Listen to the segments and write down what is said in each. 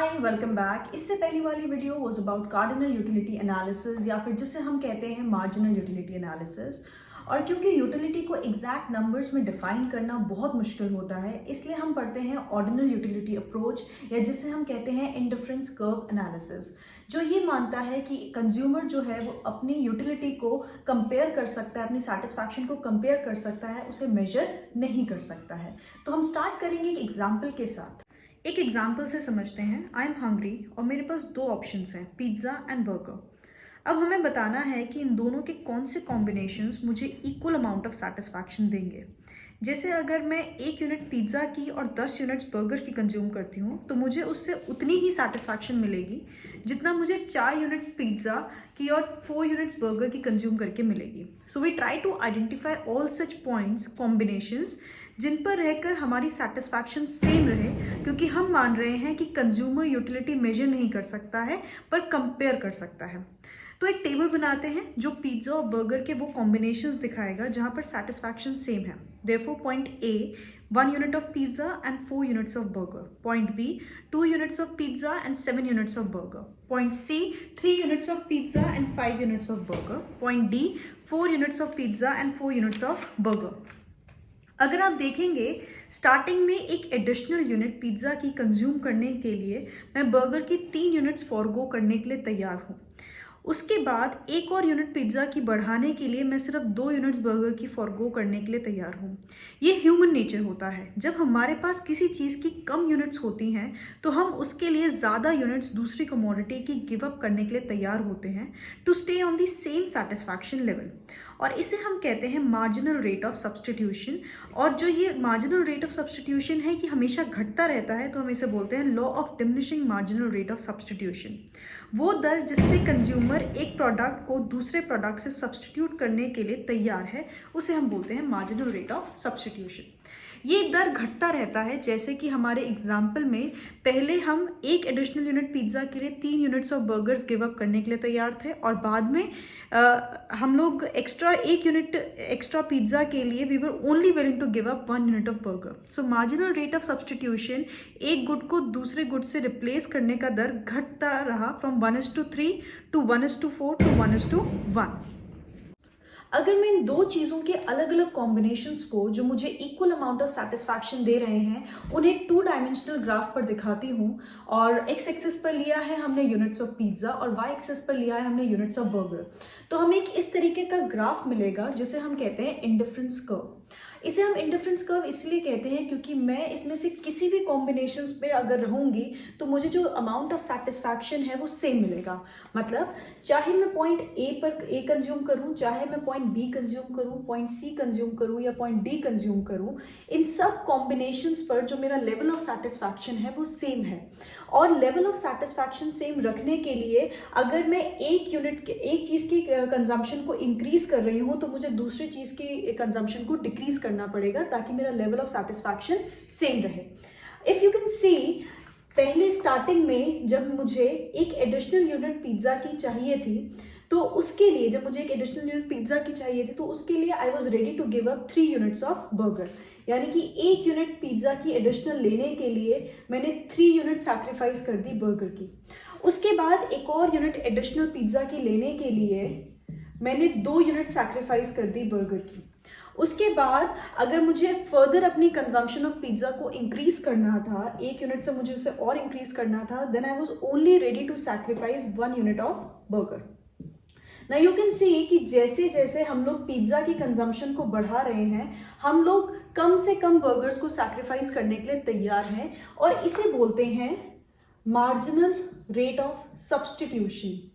Hi welcome back. इससे पहली वाली video was about cardinal utility analysis या फिर जिसे हम कहते हैं मार्जिनल यूटिलिटी एनालिसिस। और क्योंकि यूटिलिटी को एग्जैक्ट नंबर्स में डिफाइन करना बहुत मुश्किल होता है, इसलिए हम पढ़ते हैं ऑर्डिनल यूटिलिटी अप्रोच या जिसे हम कहते हैं इंडिफरेंस कर्व एनालिसिस, जो ये मानता है कि कंज्यूमर जो है वो अपनी यूटिलिटी को कंपेयर कर सकता है, अपनी सेटिस्फैक्शन को कंपेयर कर सकता है, उसे मेजर नहीं कर सकता है। तो हम स्टार्ट करेंगे एक एग्जाम्पल के साथ। एक एग्जाम्पल से समझते हैं। आई एम हंग्री और मेरे पास दो ऑप्शंस हैं, पिज़्ज़ा एंड बर्गर। अब हमें बताना है कि इन दोनों के कौन से कॉम्बिनेशंस मुझे इक्वल अमाउंट ऑफ सेटिस्फैक्शन देंगे। जैसे अगर मैं 1 यूनिट पिज़्ज़ा की और 10 यूनिट्स बर्गर की कंज्यूम करती हूँ तो मुझे उससे उतनी ही सेटिस्फैक्शन मिलेगी जितना मुझे 4 यूनिट्स पिज़्ज़ा की और 4 यूनिट्स बर्गर की कंज्यूम करके मिलेगी। So we try to identify all such points combinations जिन पर रहकर हमारी सेटिस्फैक्शन सेम रहे, क्योंकि हम मान रहे हैं कि कंज्यूमर यूटिलिटी मेजर नहीं कर सकता है पर कंपेयर कर सकता है। तो एक टेबल बनाते हैं जो पिज़्ज़ा और बर्गर के वो कॉम्बिनेशंस दिखाएगा जहां पर सेटिस्फैक्शन सेम है। Therefore point A 1 unit of pizza and 4 units of burger. Point B 2 units of pizza and 7 units of burger. Point C 3 units of pizza and 5 units of burger. Point D 4 units of pizza and 4 units of burger. अगर आप देखेंगे starting में एक additional unit pizza की consume करने के लिए मैं बर्गर की 3 यूनिट्स फॉरगो करने के लिए तैयार हूँ। उसके बाद एक और यूनिट पिज़्ज़ा की बढ़ाने के लिए मैं सिर्फ 2 यूनिट्स बर्गर की फॉरगो करने के लिए तैयार हूँ। ये ह्यूमन नेचर होता है। जब हमारे पास किसी चीज़ की कम यूनिट्स होती हैं तो हम उसके लिए ज़्यादा यूनिट्स दूसरी कमोडिटी की गिव अप करने के लिए तैयार होते हैं to stay on the same satisfaction level. और इसे हम कहते हैं मार्जिनल रेट ऑफ सब्सटीट्यूशन। और जो ये मार्जिनल रेट ऑफ सब्सटीट्यूशन है कि हमेशा घटता रहता है, तो हम इसे बोलते हैं law of diminishing marginal rate of substitution. वो दर जिससे कंज्यूमर एक प्रोडक्ट को दूसरे प्रोडक्ट से सब्सटीट्यूट करने के लिए तैयार है, उसे हम बोलते हैं मार्जिनल रेट ऑफ सब्सटीट्यूशन। ये दर घटता रहता है, जैसे कि हमारे एग्जाम्पल में पहले हम एक एडिशनल यूनिट पिज़्ज़ा के लिए 3 units of burgers give up करने के लिए तैयार थे और बाद में हम लोग एक्स्ट्रा 1 यूनिट एक्स्ट्रा पिज़्ज़ा के लिए we were only willing to give up 1 unit of burger. So marginal rate of substitution एक गुड को दूसरे गुड से रिप्लेस करने का दर घटता रहा फ्रॉम 1:3 टू 1:4 टू 1:1। अगर मैं इन दो चीज़ों के अलग अलग कॉम्बिनेशंस को जो मुझे इक्वल अमाउंट ऑफ सेटिस्फैक्शन दे रहे हैं उन्हें एक 2 डायमेंशनल ग्राफ पर दिखाती हूँ, और एक्स एक्सिस पर लिया है हमने यूनिट्स ऑफ पिज़्ज़ा और वाई एक्सिस पर लिया है हमने यूनिट्स ऑफ बर्गर, तो हमें एक इस तरीके का ग्राफ मिलेगा जिसे हम कहते हैं इंडिफरेंस कर्व। इसे हम इंडिफरेंस कर्व इसलिए कहते हैं क्योंकि मैं इसमें से किसी भी कॉम्बिनेशंस पे अगर रहूँगी तो मुझे जो अमाउंट ऑफ सेटिस्फैक्शन है वो सेम मिलेगा। मतलब चाहे मैं पॉइंट ए पर ए कंज्यूम करूँ, चाहे मैं पॉइंट बी कंज्यूम करूँ, पॉइंट सी कंज्यूम करूँ या पॉइंट डी कंज्यूम करूँ, इन सब कॉम्बिनेशंस पर जो मेरा लेवल ऑफ सेटिस्फैक्शन है वो सेम है। और लेवल ऑफ सेटिस्फैक्शन सेम रखने के लिए अगर मैं एक चीज़ की कंजम्पशन को इंक्रीज कर रही हूँ तो मुझे दूसरी चीज़ की कंजम्पशन को डिक्रीज करना पड़ेगा ताकि मेरा लेवल ऑफ सेटिस्फैक्शन सेम रहे। इफ़ यू कैन सी, पहले स्टार्टिंग में जब मुझे एक एडिशनल यूनिट पिज़्ज़ा की चाहिए थी तो उसके लिए जब मुझे एक एडिशनल यूनिट पिज़्ज़ा की चाहिए थी तो उसके लिए I was ready to give up 3 units of burger. यानी कि 1 यूनिट पिज़्ज़ा की एडिशनल लेने के लिए मैंने 3 यूनिट सैक्रिफाइस कर दी बर्गर की। उसके बाद एक और यूनिट एडिशनल पिज़्ज़ा की लेने के लिए मैंने 2 यूनिट सैक्रिफाइस कर दी बर्गर की। उसके बाद अगर मुझे फर्दर अपनी कंजम्पशन ऑफ पिज़्ज़ा को इंक्रीज करना था, 1 यूनिट से मुझे उसे और इंक्रीज करना था, then I was only ready to sacrifice 1 unit of burger. Now you can see कि जैसे जैसे हम लोग पिज़्ज़ा की कंजम्पशन को बढ़ा रहे हैं, हम लोग कम से कम बर्गर्स को सैक्रिफाइस करने के लिए तैयार हैं, और इसे बोलते हैं मार्जिनल रेट ऑफ सब्सटीट्यूशन।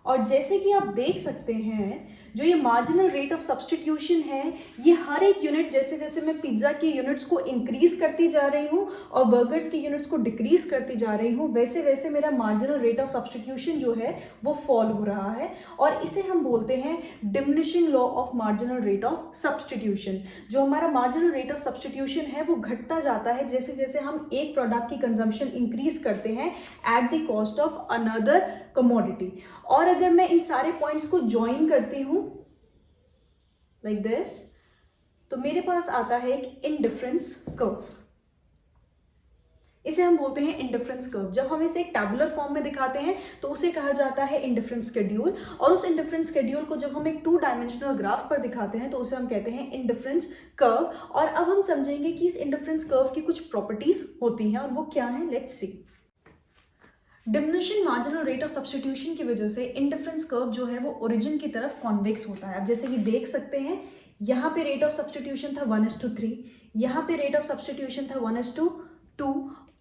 और जैसे कि आप देख सकते हैं जो ये मार्जिनल रेट ऑफ सब्सटीट्यूशन है, ये हर एक यूनिट जैसे जैसे मैं पिज़्ज़ा की यूनिट्स को इंक्रीज करती जा रही हूँ और बर्गर्स की यूनिट्स को डिक्रीज करती जा रही हूँ, वैसे वैसे मेरा मार्जिनल रेट ऑफ सब्सटीट्यूशन जो है वो फॉल हो रहा है। और इसे हम बोलते हैं diminishing law of marginal rate of substitution. जो हमारा मार्जिनल रेट ऑफ सब्सटीट्यूशन है वो घटता जाता है जैसे जैसे हम एक प्रोडक्ट की कंजम्पशन इंक्रीज करते हैं at the cost of another commodity. और अगर मैं इन सारे पॉइंट्स को ज्वाइन करती हूँ लाइक दिस, तो मेरे पास आता है एक इंडिफरेंस कर्व। इसे हम बोलते हैं इंडिफरेंस कर्व। जब हम इसे एक टैबुलर फॉर्म में दिखाते हैं तो उसे कहा जाता है इंडिफरेंस शेड्यूल, और उस इंडिफरेंस शेड्यूल को जब हम एक 2 डायमेंशनल ग्राफ पर दिखाते हैं तो उसे हम कहते हैं इंडिफरेंस कर्व। और अब हम समझेंगे कि इस इंडिफरेंस कर्व की कुछ प्रॉपर्टीज होती हैं और वो क्या है, let's see. Diminishing marginal rate of substitution की वजह से इंडिफरेंस कर्व जो है वो ओरिजिन की तरफ कॉन्वेक्स होता है। अब जैसे कि देख सकते हैं यहाँ पे रेट ऑफ सब्स्टिट्यूशन था 1:3, यहाँ पे रेट ऑफ सब्स्टिट्यूशन था 1:2,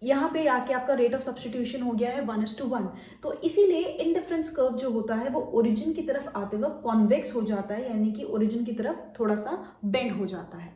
यहाँ पे आके आपका रेट ऑफ सब्स्टिट्यूशन हो गया है 1:1। तो इसीलिए इंडिफरेंस कर्व जो होता है वो ओरिजिन की तरफ आते वक्त कॉन्वेक्स हो जाता है, यानी कि ओरिजिन की तरफ थोड़ा सा बेंड हो जाता है,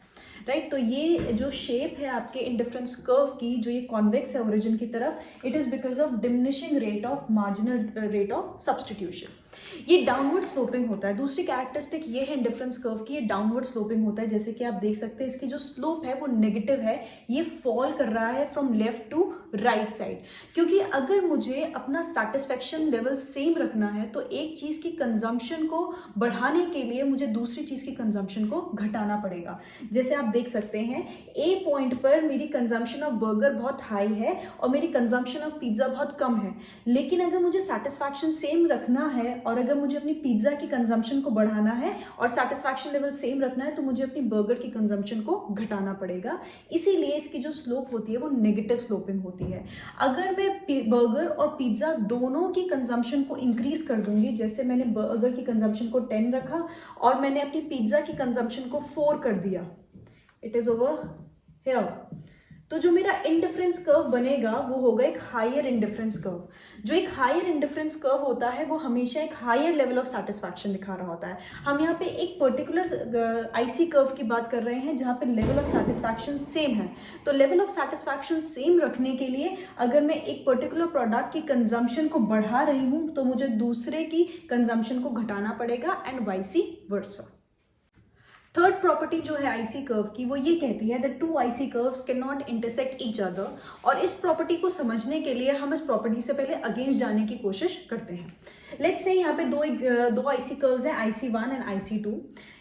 राइट। तो ये जो शेप है आपके इंडिफरेंस कर्व की, जो ये कॉन्वेक्स है ओरिजिन की तरफ, it is because of diminishing rate of marginal rate of substitution. ये डाउनवर्ड स्लोपिंग होता है। दूसरी कैरेक्टरिस्टिक ये है इंडिफरेंस कर्व की, ये डाउनवर्ड स्लोपिंग होता है। जैसे कि आप देख सकते हैं इसकी जो स्लोप है वो नेगेटिव है, ये फॉल कर रहा है from left to right side. क्योंकि अगर मुझे अपना सेटिस्फैक्शन लेवल सेम रखना है तो एक चीज़ की कंजम्पशन को बढ़ाने के लिए मुझे दूसरी चीज़ की कंजम्पशन को घटाना पड़ेगा। जैसे आप देख सकते हैं ए पॉइंट पर मेरी कंजम्पशन ऑफ बर्गर बहुत हाई है और मेरी कंजम्पशन ऑफ पिज्ज़ा बहुत कम है, लेकिन अगर मुझे सेटिस्फैक्शन सेम रखना है और अगर मुझे अपनी पिज्ज़ा की कंजम्पशन को बढ़ाना है और सेटिस्फैक्शन लेवल सेम रखना है तो मुझे अपनी बर्गर की कंजम्पशन को घटाना पड़ेगा। इसीलिए इसकी जो स्लोप होती है वो नेगेटिव स्लोपिंग होती है। अगर मैं बर्गर और पिज्ज़ा दोनों की कंजम्पशन को इंक्रीज कर दूंगी, जैसे मैंने बर्गर की कंजम्पशन को 10 रखा और मैंने अपनी पिज्ज़ा की कंजम्पशन को 4 कर दिया, इट इज ओवर हियर, तो जो मेरा इंडिफरेंस कर्व बनेगा वो होगा एक हायर इंडिफरेंस कर्व। जो एक हायर इंडिफरेंस कर्व होता है वो हमेशा एक हायर लेवल ऑफ सेटिस्फैक्शन दिखा रहा होता है। हम यहाँ पे एक पर्टिकुलर आईसी कर्व की बात कर रहे हैं जहाँ पे लेवल ऑफ सेटिस्फैक्शन सेम है। तो लेवल ऑफ सेटिस्फैक्शन सेम रखने के लिए अगर मैं एक पर्टिकुलर प्रोडक्ट की कंजम्पशन को बढ़ा रही हूँ तो मुझे दूसरे की कंजम्पशन को घटाना पड़ेगा एंड वाइसी वर्सा। थर्ड प्रॉपर्टी जो है आईसी कर्व की वो ये कहती है that 2 IC curves can not intersect each other. और इस प्रॉपर्टी को समझने के लिए हम इस प्रॉपर्टी से पहले अगेंस्ट जाने की कोशिश करते हैं। लेट्स से यहाँ पे दो आईसी कर्व्स हैं, IC1 एंड IC2।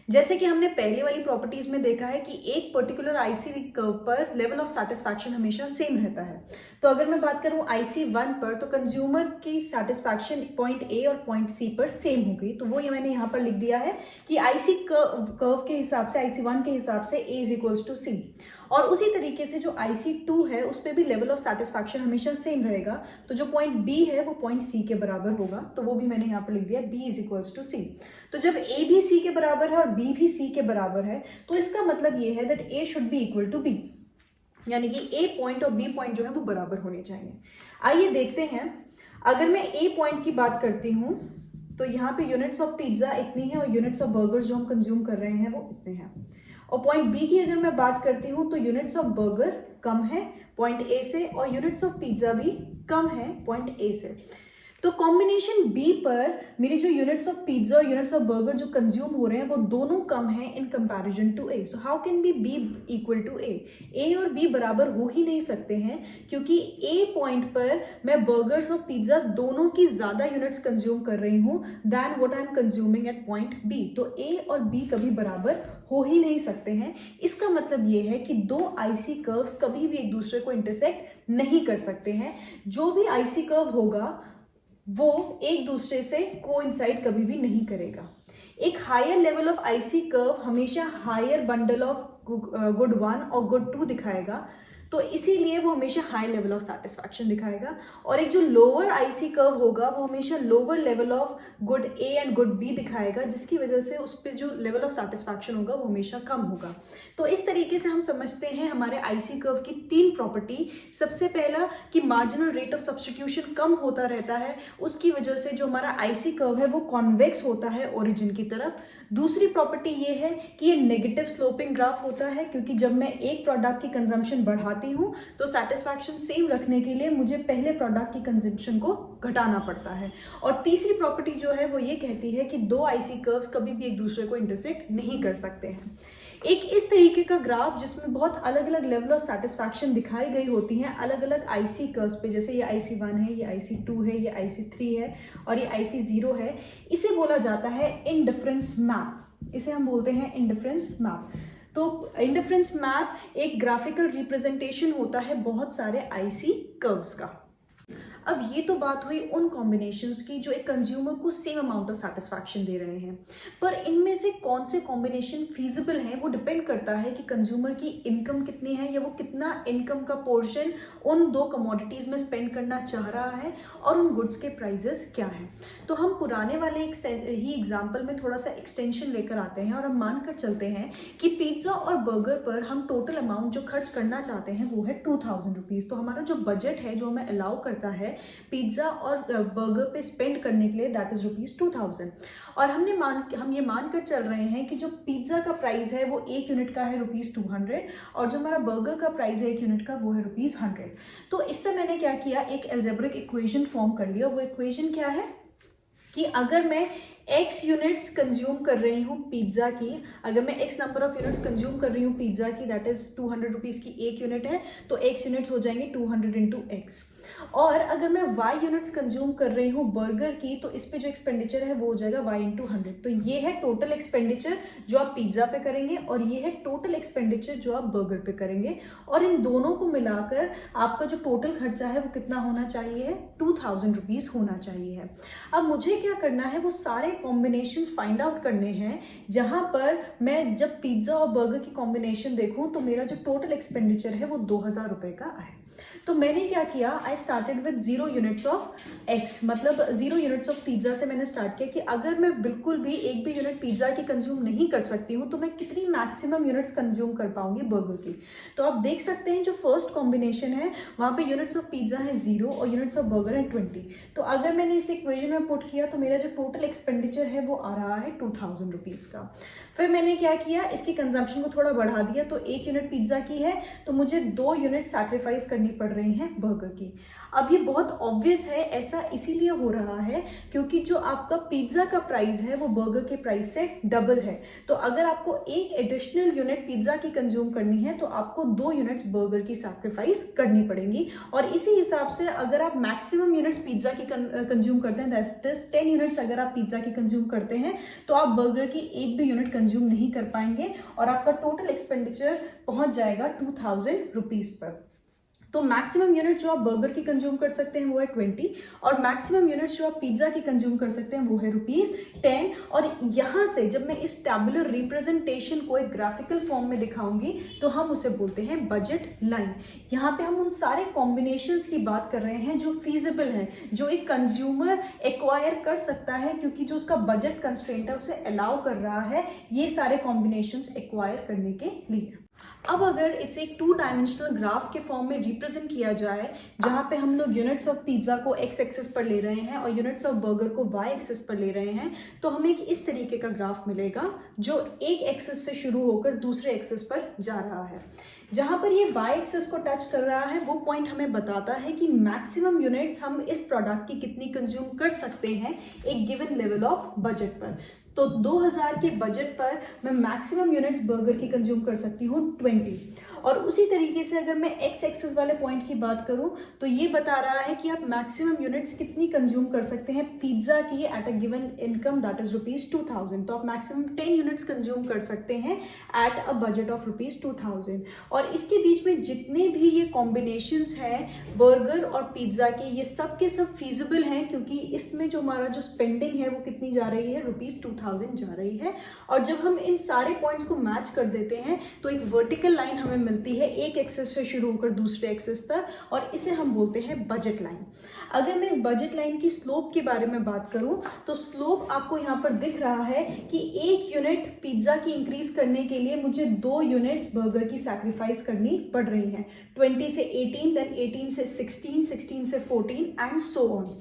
जैसे कि हमने पहले वाली प्रॉपर्टीज में देखा है कि एक पर्टिकुलर आईसी कर्व पर लेवल ऑफ सेटिस्फैक्शन हमेशा सेम रहता है। तो अगर मैं बात करूं IC1 पर तो कंज्यूमर की सेटिस्फैक्शन पॉइंट ए और पॉइंट सी पर सेम हो गई। तो वो ये मैंने यहाँ पर लिख दिया है कि आईसी कर्व के हिसाब से, IC1 के हिसाब से A इज इक्वल्स टू सी। और उसी तरीके से जो IC2 है उस पर भी लेवल ऑफ सेटिस्फैक्शन हमेशा सेम रहेगा। तो जो पॉइंट B है वो पॉइंट C के बराबर होगा, तो वो भी मैंने यहाँ पर लिख दिया B is equals to C। तो जब A भी C के बराबर है और B भी C के बराबर है तो इसका मतलब ये है that A should be equal to B, यानी कि A पॉइंट और B पॉइंट जो है वो बराबर होने चाहिए। आइए देखते हैं, अगर मैं A पॉइंट की बात करती हूँ तो यहाँ पे यूनिट्स ऑफ पिज्ज़ा इतनी है और यूनिट्स ऑफ बर्गर जो हम कंज्यूम कर रहे हैं वो इतने हैं। और पॉइंट बी की अगर मैं बात करती हूँ तो यूनिट्स ऑफ बर्गर कम है पॉइंट ए से और यूनिट्स ऑफ पिज्ज़ा भी कम है पॉइंट ए से। तो कॉम्बिनेशन बी पर मेरी जो यूनिट्स ऑफ पिज्ज़ा और यूनिट्स ऑफ बर्गर जो कंज्यूम हो रहे हैं वो दोनों कम हैं in comparison to A. So how can B equal to A और बी बराबर हो ही नहीं सकते हैं, क्योंकि ए पॉइंट पर मैं बर्गर्स और पिज्ज़ा दोनों की ज़्यादा यूनिट्स कंज्यूम कर रही हूँ than what I am consuming at point B. तो ए और बी कभी बराबर हो ही नहीं सकते हैं। इसका मतलब ये है कि दो आईसी कर्व्स कभी भी एक दूसरे को इंटरसेक्ट नहीं कर सकते हैं। जो भी आईसी कर्व होगा वो एक दूसरे से कोइंसाइड कभी भी नहीं करेगा। एक higher level of IC curve हमेशा हायर बंडल ऑफ गुड 1 और गुड 2 दिखाएगा, तो इसीलिए वो हमेशा हाई लेवल ऑफ सेटिस्फैक्शन दिखाएगा। और एक जो लोअर आईसी कर्व होगा वो हमेशा lower level of good A and good B दिखाएगा, जिसकी वजह से उस पर जो लेवल ऑफ सेटिस्फैक्शन होगा वो हमेशा कम होगा। तो इस तरीके से हम समझते हैं हमारे आईसी कर्व की 3 प्रॉपर्टी। सबसे पहला कि मार्जिनल रेट ऑफ सब्स्टिट्यूशन कम होता रहता है, उसकी वजह से जो हमारा आईसी कर्व है वो कॉन्वेक्स होता है ओरिजिन की तरफ। दूसरी प्रॉपर्टी ये है कि ये नेगेटिव स्लोपिंग ग्राफ होता है, क्योंकि जब मैं एक प्रोडक्ट की कंजम्पशन बढ़ाती हूँ तो सेटिस्फैक्शन सेम रखने के लिए मुझे पहले प्रोडक्ट की कंजम्पशन को घटाना पड़ता है। और तीसरी प्रॉपर्टी जो है वो ये कहती है कि दो आईसी कर्व्स कभी भी एक दूसरे को इंटरसेक्ट नहीं कर सकते हैं। एक इस तरीके का ग्राफ जिसमें बहुत अलग अलग लेवल ऑफ सेटिस्फैक्शन दिखाई गई होती हैं अलग अलग आईसी कर्व्स पे, जैसे ये IC1 है, ये IC2 है, ये IC3 है और ये IC0 है, इसे बोला जाता है इंडिफरेंस मैप। इसे हम बोलते हैं इंडिफरेंस मैप। तो इंडिफरेंस मैप एक ग्राफिकल रिप्रेजेंटेशन होता है बहुत सारे आईसी कर्व्स का। अब ये तो बात हुई उन कॉम्बिनेशंस की जो एक कंज्यूमर को सेम अमाउंट ऑफ सेटिस्फैक्शन दे रहे हैं, पर इनमें से कौन से कॉम्बिनेशन फीजिबल हैं वो डिपेंड करता है कि कंज्यूमर की इनकम कितनी है या वो कितना इनकम का पोर्शन उन दो कमोडिटीज़ में स्पेंड करना चाह रहा है और उन गुड्स के प्राइजेस क्या हैं। तो हम पुराने वाले ही एग्जाम्पल में थोड़ा सा एक्सटेंशन लेकर आते हैं और हम मान कर चलते हैं कि पिज्ज़ा और बर्गर पर हम टोटल अमाउंट जो खर्च करना चाहते हैं वो है 2000 रुपीज़। तो हमारा जो बजट है जो हमें अलाउ करता है पिज्ज़ा और बर्गर पे स्पेंड करने के लिए दैट इज ₹2000। और हम ये मान कर चल रहे हैं कि जो पिज्ज़ा का प्राइस है वो एक यूनिट का है ₹200 और जो हमारा बर्गर का प्राइस है एक यूनिट का वो है ₹100। तो इससे मैंने क्या किया, एक एल्जेब्रिक इक्वेशन फॉर्म कर लिया। वो इक्वेशन क्या है कि अगर मैं x यूनिट्स कंज्यूम कर रही हूँ पिज्ज़ा की, अगर मैं x number of units consume कर रही हूँ पिज्ज़ा की दैट इज 200 रुपीज़ की एक यूनिट है, तो x यूनिट्स हो जाएंगे 200 इंटू x। और अगर मैं y यूनिट्स कंज्यूम कर रही हूँ बर्गर की, तो इस पे जो एक्सपेंडिचर है वो हो जाएगा y इंटू 100। तो ये है टोटल एक्सपेंडिचर जो आप पिज्ज़ा पे करेंगे और ये है टोटल एक्सपेंडिचर जो आप बर्गर पे करेंगे, और इन दोनों को मिलाकर आपका जो टोटल खर्चा है वो कितना होना चाहिए, 2000 रुपीज़ होना चाहिए है। अब मुझे क्या करना है, वो सारे कॉम्बिनेशंस फाइंड आउट करने हैं जहां पर मैं जब पिज्ज़ा और बर्गर की कॉम्बिनेशन देखूं तो मेरा जो टोटल एक्सपेंडिचर है वो 2000 रुपये का आए। तो मैंने क्या किया, I started with 0 units of x, मतलब 0 यूनिट्स ऑफ पिज्ज़ा से मैंने स्टार्ट किया कि अगर मैं बिल्कुल भी एक भी यूनिट पिज्ज़ा की कंज्यूम नहीं कर सकती हूँ तो मैं कितनी मैक्सिमम यूनिट्स कंज्यूम कर पाऊंगी बर्गर की। तो आप देख सकते हैं जो फर्स्ट कॉम्बिनेशन है वहाँ पे यूनिट्स ऑफ पिज्ज़ा है 0 और यूनिट्स ऑफ बर्गर है 20। तो अगर मैंने इस इक्वेशन में पुट किया तो मेरा जो टोटल एक्सपेंडिचर है वो आ रहा है 2000 रुपीज़ का। फिर मैंने क्या किया, इसकी कंजम्पशन को थोड़ा बढ़ा दिया, तो एक यूनिट पिज्ज़ा की है तो मुझे 2 यूनिट सैक्रिफाइस करनी पड़ रही हैं बर्गर की। अब ये बहुत ऑब्वियस है, ऐसा इसीलिए हो रहा है क्योंकि जो आपका पिज्ज़ा का प्राइस है वो बर्गर के प्राइस से डबल है। तो अगर आपको एक एडिशनल यूनिट पिज्ज़ा की कंज्यूम करनी है तो आपको 2 यूनिट्स बर्गर की सैक्रिफाइस करनी पड़ेंगी। और इसी हिसाब से अगर आप मैक्सिमम यूनिट्स पिज्ज़ा की कंज्यूम करते हैं, दैट इज 10 यूनिट्स अगर आप पिज्ज़ा की कंज्यूम करते हैं तो आप बर्गर की एक भी यूनिट कंज्यूम नहीं कर पाएंगे और आपका टोटल एक्सपेंडिचर पहुंच जाएगा 2000 रुपीज़ पर। तो मैक्सिमम यूनिट जो आप बर्गर की कंज्यूम कर सकते हैं वो है 20 और मैक्सिमम यूनिट्स जो आप पिज्ज़ा की कंज्यूम कर सकते हैं वो है ₹10। और यहाँ से जब मैं इस टैबुलर रिप्रेजेंटेशन को एक ग्राफिकल फॉर्म में दिखाऊंगी तो हम उसे बोलते हैं बजट लाइन। यहाँ पे हम उन सारे कॉम्बिनेशंस की बात कर रहे हैं जो फीजिबल हैं, जो एक कंज्यूमर एक्वायर कर सकता है क्योंकि जो उसका बजट कंस्ट्रेंट है उसे अलाउ कर रहा है ये सारे कॉम्बिनेशंस एक्वायर करने के लिए। अब अगर इसे एक 2 डायमेंशनल ग्राफ के फॉर्म में रिप्रेजेंट किया जाए जहां पे हम लोग यूनिट्स ऑफ पिज्ज़ा को x एक्सिस पर ले रहे हैं और यूनिट्स ऑफ बर्गर को y एक्सिस पर ले रहे हैं, तो हमें एक इस तरीके का ग्राफ मिलेगा जो एक एक्सिस से शुरू होकर दूसरे एक्सिस पर जा रहा है। जहां पर ये y एक्सिस को टच कर रहा है वो पॉइंट हमें बताता है कि मैक्सिमम यूनिट्स हम इस प्रोडक्ट की कितनी कंज्यूम कर सकते हैं एक गिवन लेवल ऑफ बजट पर। तो 2000 के बजट पर मैं मैक्सिमम यूनिट्स बर्गर की कंज्यूम कर सकती हूँ 20। और उसी तरीके से अगर मैं x एक्सिस वाले पॉइंट की बात करूं तो ये बता रहा है कि आप मैक्सिमम यूनिट्स कितनी कंज्यूम कर सकते हैं पिज्ज़ा की at a given income that is ₹2000। तो आप मैक्सिमम 10 यूनिट्स कंज्यूम कर सकते हैं एट अ बजट ऑफ ₹2000। और इसके बीच में जितने भी ये कॉम्बिनेशंस हैं बर्गर और पिज्ज़ा के, ये सब के सब फीजिबल हैं क्योंकि इसमें जो हमारा जो स्पेंडिंग है वो कितनी जा रही है, ₹2000 जा रही है। और जब हम इन सारे पॉइंट्स को मैच कर देते हैं तो एक वर्टिकल लाइन हमें मिलती है एक एक्सिस से शुरू होकर दूसरे एक्सिस तक, और इसे हम बोलते हैं बजट लाइन। अगर मैं इस बजट लाइन की स्लोप के बारे में बात करूं तो स्लोप आपको यहाँ पर दिख रहा है कि एक यूनिट पिज्ज़ा की इंक्रीज करने के लिए मुझे 2 यूनिट्स बर्गर की सैक्रिफाइस करनी पड़ रही हैं, 20 से 18, देन 18 से 16, 16 से 14 एंड सो ऑन।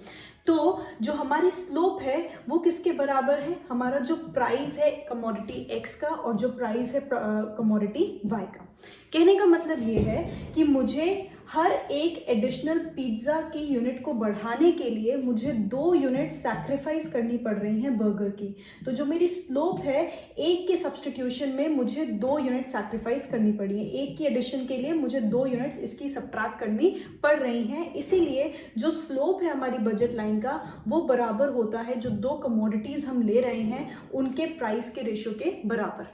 तो जो हमारी स्लोप है वो किसके बराबर है, हमारा जो प्राइस है कमोडिटी x का और जो प्राइस है कमोडिटी y का। कहने का मतलब ये है कि मुझे हर एक एडिशनल पिज्ज़ा की यूनिट को बढ़ाने के लिए मुझे 2 यूनिट सैक्रिफाइस करनी पड़ रही हैं बर्गर की। तो जो मेरी स्लोप है एक के सब्सटीट्यूशन में मुझे 2 यूनिट सैक्रिफाइस करनी पड़ी है, एक की एडिशन के लिए मुझे 2 यूनिट्स इसकी सब्ट्रैक्ट करनी पड़ रही हैं। इसीलिए जो स्लोप है हमारी बजट लाइन का वो बराबर होता है जो 2 कमोडिटीज़ हम ले रहे हैं उनके प्राइस के रेशो के बराबर।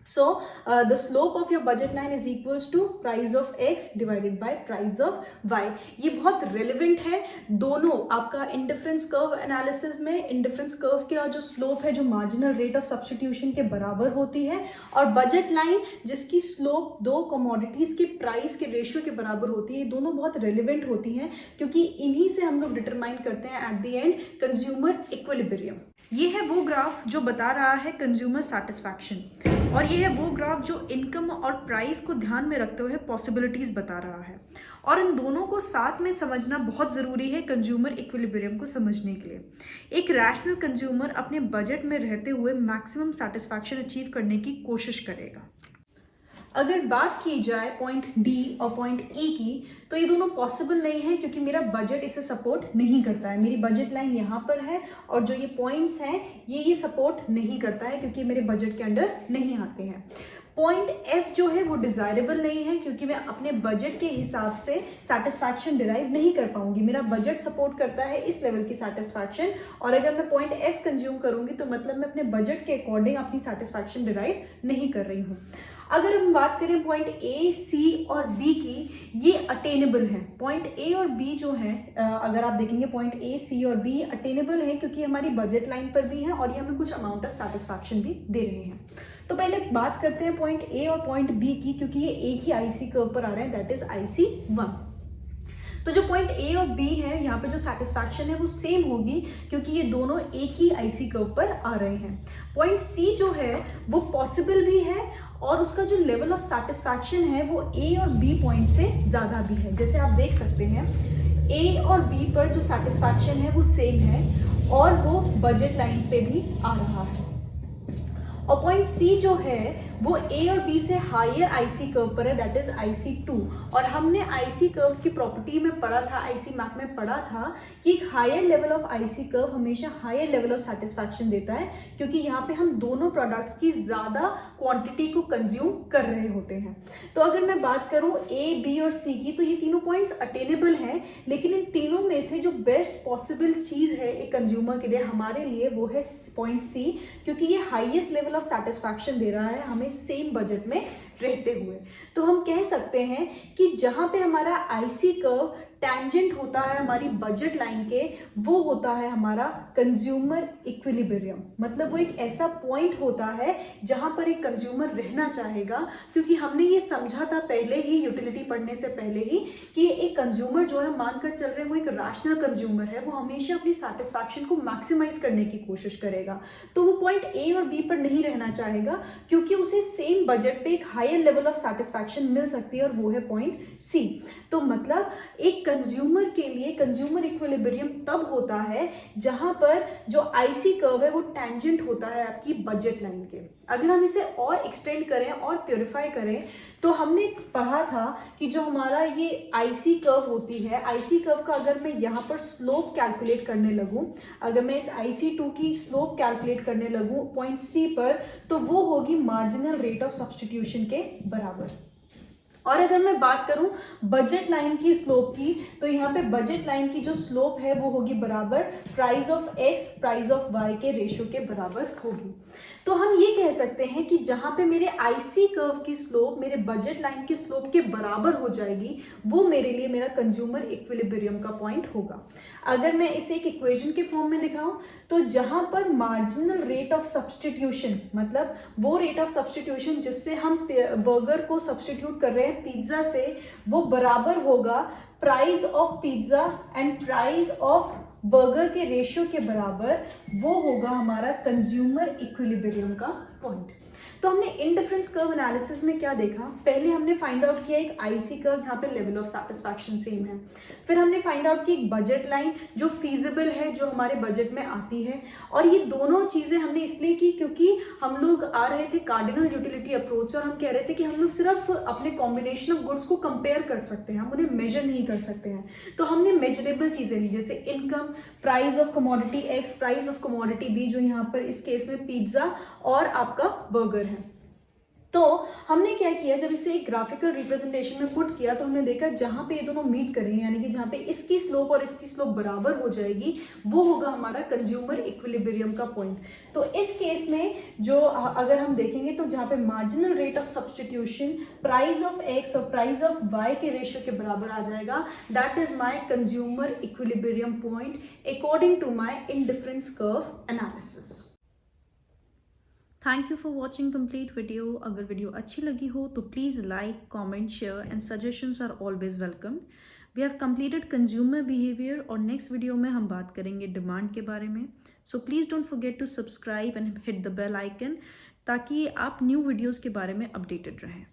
So the slope of your budget line is equals to price of x divided by price of y. ये बहुत relevant है दोनों आपका इंडिफरेंस कर्व एनालिसिस में। इंडिफरेंस कर्व का जो स्लोप है जो मार्जिनल रेट ऑफ सब्स्टिट्यूशन के बराबर होती है, और बजट लाइन जिसकी स्लोप दो कमोडिटीज के प्राइस के रेशियो के बराबर होती है, ये दोनों बहुत रेलिवेंट होती हैं क्योंकि इन्हीं से हम लोग डिटरमाइन करते हैं at the end consumer equilibrium. ये है वो ग्राफ जो बता रहा है कंज्यूमर सैटिस्फैक्शन, और ये है वो ग्राफ जो इनकम और प्राइस को ध्यान में रखते हुए पॉसिबिलिटीज बता रहा है। और इन दोनों को साथ में समझना बहुत ज़रूरी है कंज्यूमर इक्विलिब्रियम को समझने के लिए। एक रैशनल कंज्यूमर अपने बजट में रहते हुए मैक्सिमम सैटिस्फैक्शन अचीव करने की कोशिश करेगा। अगर बात की जाए पॉइंट डी और पॉइंट ई की, तो ये दोनों पॉसिबल नहीं है क्योंकि मेरा बजट इसे सपोर्ट नहीं करता है। मेरी बजट लाइन यहाँ पर है और जो ये पॉइंट्स हैं ये सपोर्ट नहीं करता है क्योंकि मेरे बजट के अंडर नहीं आते हैं। पॉइंट एफ जो है वो डिजायरेबल नहीं है क्योंकि मैं अपने बजट के हिसाब से सैटिस्फैक्शन डिराइव नहीं कर पाऊंगी। मेरा बजट सपोर्ट करता है इस लेवल की सैटिस्फैक्शन, और अगर मैं पॉइंट एफ कंज्यूम करूंगी तो मतलब मैं अपने बजट के अकॉर्डिंग अपनी सैटिस्फैक्शन डिराइव नहीं कर रही हूँ। अगर हम बात करें पॉइंट ए, सी और बी की, ये अटेनेबल है। पॉइंट ए और बी जो है, अगर आप देखेंगे पॉइंट ए, सी और बी अटेनेबल है क्योंकि हमारी बजट लाइन पर भी है और ये हमें कुछ अमाउंट ऑफ सैटिस्फैक्शन भी दे रहे हैं। तो पहले बात करते हैं पॉइंट ए और पॉइंट बी की, क्योंकि ये एक ही आईसी कर्व पर आ रहे हैं, दैट इज IC1। तो जो पॉइंट ए और बी है यहाँ पे जो सैटिस्फैक्शन है वो सेम होगी क्योंकि ये दोनों एक ही आईसी कर्व पर आ रहे हैं। पॉइंट सी जो है वो पॉसिबल भी है और उसका जो लेवल ऑफ सैटिस्फैक्शन है वो ए और बी पॉइंट से ज़्यादा भी है। जैसे आप देख सकते हैं ए और बी पर जो सैटिस्फैक्शन है वो सेम है और वो बजट लाइन पे भी आ रहा है। और पॉइंट सी जो है वो ए और बी से हायर आईसी कर्व पर है, दैट इज IC2। और हमने आईसी कर्व्स की प्रॉपर्टी में पढ़ा था, आईसी मैप में पढ़ा था कि एक higher level of IC curve हमेशा हायर लेवल ऑफ सैटिस्फैक्शन देता है क्योंकि यहाँ पे हम दोनों प्रोडक्ट्स की ज़्यादा क्वांटिटी को कंज्यूम कर रहे होते हैं। तो अगर मैं बात करूँ ए, बी और सी की, तो ये तीनों पॉइंट्स अटेनेबल हैं, लेकिन इन तीनों में से जो बेस्ट पॉसिबल चीज़ है एक कंज्यूमर के लिए, हमारे लिए, वो है पॉइंट सी, क्योंकि ये हाईएस्ट लेवल ऑफ सैटिस्फैक्शन दे रहा है हमें सेम बजट में रहते हुए। तो हम कह सकते हैं कि जहां पे हमारा आईसी कर्व टेंजेंट होता है हमारी बजट लाइन के, वो होता है हमारा कंज्यूमर इक्विलिब्रियम। मतलब वो एक ऐसा पॉइंट होता है जहां पर एक कंज्यूमर रहना चाहेगा, क्योंकि हमने ये समझा था पहले ही, यूटिलिटी पढ़ने से पहले ही, कि एक कंज्यूमर जो है, मानकर चल रहे हैं वो एक रैशनल कंज्यूमर है, वो हमेशा अपनी सैटिस्फैक्शन को मैक्सिमाइज करने की कोशिश करेगा। तो वो पॉइंट ए और बी पर नहीं रहना चाहेगा क्योंकि उसे सेम बजट पे एक हायर लेवल ऑफ सैटिस्फैक्शन मिल सकती है और वो है पॉइंट सी। तो मतलब एक कंज्यूमर के लिए कंज्यूमर इक्विलिब्रियम तब होता है जहां पर जो आईसी कर्व है वो टेंजेंट होता है आपकी बजट लाइन के। अगर हम इसे और एक्सटेंड करें और प्योरीफाई करें तो हमने पढ़ा था कि जो हमारा ये आईसी कर्व होती है, आईसी कर्व का अगर मैं यहाँ पर स्लोप कैलकुलेट करने लगूं, अगर मैं इस IC2 की स्लोप कैलकुलेट करने लगूं पॉइंट सी पर, तो वो होगी मार्जिनल रेट ऑफ सब्स्टिट्यूशन के बराबर। और अगर मैं बात करूं बजट लाइन की स्लोप की, तो यहाँ पे बजट लाइन की जो स्लोप है वो होगी बराबर price of x price of y के रेशियो के बराबर होगी। तो हम ये कह सकते हैं कि जहां पे मेरे आईसी कर्व की स्लोप मेरे बजट लाइन की स्लोप के बराबर हो जाएगी, वो मेरे लिए मेरा कंज्यूमर इक्विलिब्रियम का पॉइंट होगा। अगर मैं इसे एक इक्वेशन के फॉर्म में दिखाऊं, तो जहां पर मार्जिनल रेट ऑफ सब्स्टिट्यूशन, मतलब वो रेट ऑफ सब्स्टिट्यूशन जिससे हम बर्गर को सब्स्टिट्यूट कर रहे हैं पिज्जा से, वो बराबर होगा price of pizza and price of burger के रेशियो के बराबर, वो होगा हमारा कंज्यूमर इक्विलिब्रियम का पॉइंट। तो हमने इंडिफरेंस कर्व एनालिसिस में क्या देखा, पहले हमने फाइंड आउट किया एक आईसी कर्व जहाँ पे लेवल ऑफ सैटिस्फैक्शन सेम है, फिर हमने फाइंड आउट की एक बजट लाइन जो फीजिबल है, जो हमारे बजट में आती है। और ये दोनों चीज़ें हमने इसलिए की क्योंकि हम लोग आ रहे थे कार्डिनल यूटिलिटी अप्रोच, और हम कह रहे थे कि हम लोग सिर्फ अपने कॉम्बिनेशन ऑफ गुड्स को कंपेयर कर सकते हैं, हम उन्हें मेजर नहीं कर सकते हैं। तो हमने मेजरेबल चीज़ें ली, जैसे income, price of commodity X, price of commodity B, जो यहाँ पर इस केस में पिज्ज़ा और आपका बर्गर है। तो हमने क्या किया, जब इसे एक ग्राफिकल रिप्रेजेंटेशन में पुट किया तो हमने देखा जहाँ पे ये दोनों मीट करेंगे, यानी कि जहाँ पे इसकी स्लोप और इसकी स्लोप बराबर हो जाएगी, वो होगा हमारा कंज्यूमर इक्विलिब्रियम का पॉइंट। तो इस केस में जो अगर हम देखेंगे तो जहाँ पे marginal rate of substitution price of X और प्राइस ऑफ वाई के रेशियो के बराबर आ जाएगा, that is my consumer equilibrium point according to my indifference curve analysis. Thank you for watching complete video. अगर वीडियो अच्छी लगी हो तो please like, comment, share and suggestions are always welcome. We have completed consumer behaviour और next video में हम बात करेंगे डिमांड के बारे में। सो please don't forget to subscribe and hit the bell icon ताकि आप न्यू वीडियोज़ के बारे में अपडेटेड रहें।